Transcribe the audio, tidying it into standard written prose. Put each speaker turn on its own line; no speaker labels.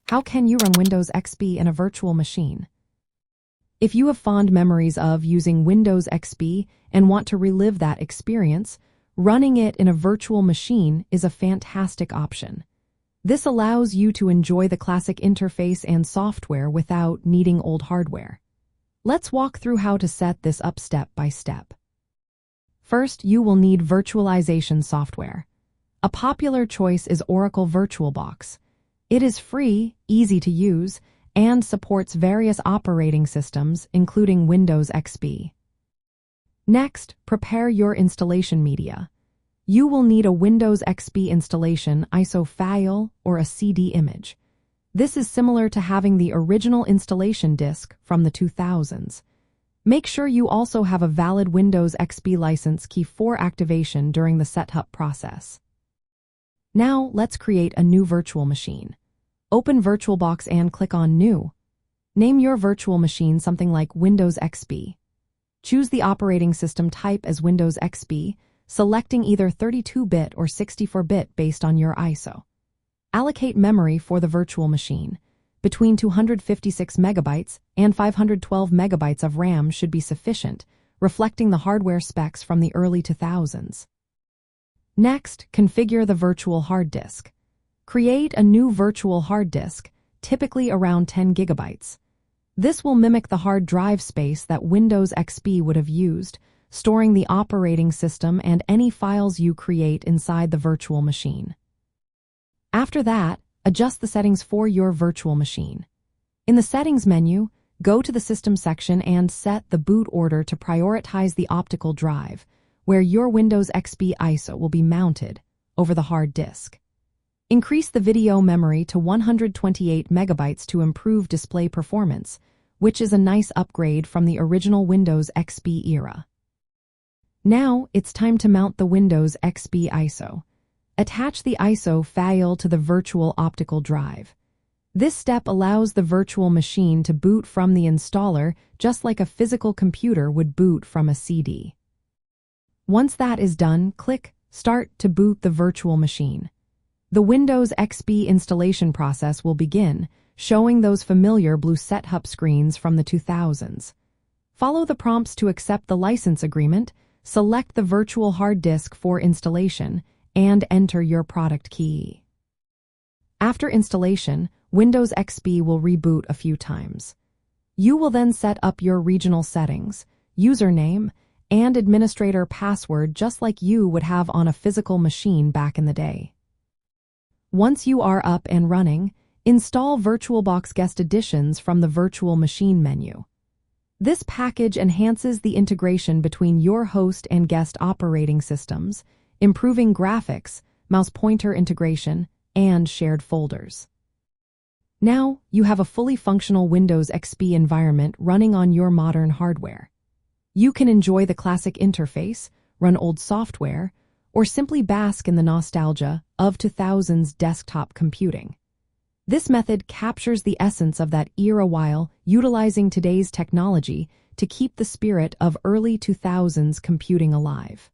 How can you run Windows XP in a virtual machine? If you have fond memories of using Windows XP and want to relive that experience, running it in a virtual machine is a fantastic option. This allows you to enjoy the classic interface and software without needing old hardware. Let's walk through how to set this up step by step. First, you will need virtualization software. A popular choice is Oracle VirtualBox. It is free, easy to use, and supports various operating systems, including Windows XP. Next, prepare your installation media. You will need a Windows XP installation ISO file or a CD image. This is similar to having the original installation disk from the 2000s. Make sure you also have a valid Windows XP license key for activation during the setup process. Now, let's create a new virtual machine. Open VirtualBox and click on New. Name your virtual machine something like Windows XP. Choose the operating system type as Windows XP, selecting either 32-bit or 64-bit based on your ISO. Allocate memory for the virtual machine. Between 256 megabytes and 512 megabytes of RAM should be sufficient, reflecting the hardware specs from the early 2000s. Next, configure the virtual hard disk. Create a new virtual hard disk, typically around 10 gigabytes. This will mimic the hard drive space that Windows XP would have used, storing the operating system and any files you create inside the virtual machine. After that, adjust the settings for your virtual machine. In the Settings menu, go to the System section and set the boot order to prioritize the optical drive, where your Windows XP ISO will be mounted over the hard disk. Increase the video memory to 128 megabytes to improve display performance, which is a nice upgrade from the original Windows XP era. Now, it's time to mount the Windows XP ISO. Attach the ISO file to the virtual optical drive. This step allows the virtual machine to boot from the installer just like a physical computer would boot from a CD. Once that is done, click Start to boot the virtual machine. The Windows XP installation process will begin, showing those familiar blue setup screens from the 2000s. Follow the prompts to accept the license agreement, select the virtual hard disk for installation, and enter your product key. After installation, Windows XP will reboot a few times. You will then set up your regional settings, username, and administrator password just like you would have on a physical machine back in the day. Once you are up and running, install VirtualBox Guest Editions from the Virtual Machine menu. This package enhances the integration between your host and guest operating systems, improving graphics, mouse pointer integration, and shared folders. Now, you have a fully functional Windows XP environment running on your modern hardware. You can enjoy the classic interface, run old software, or simply bask in the nostalgia of 2000s desktop computing. This method captures the essence of that era while utilizing today's technology to keep the spirit of early 2000s computing alive.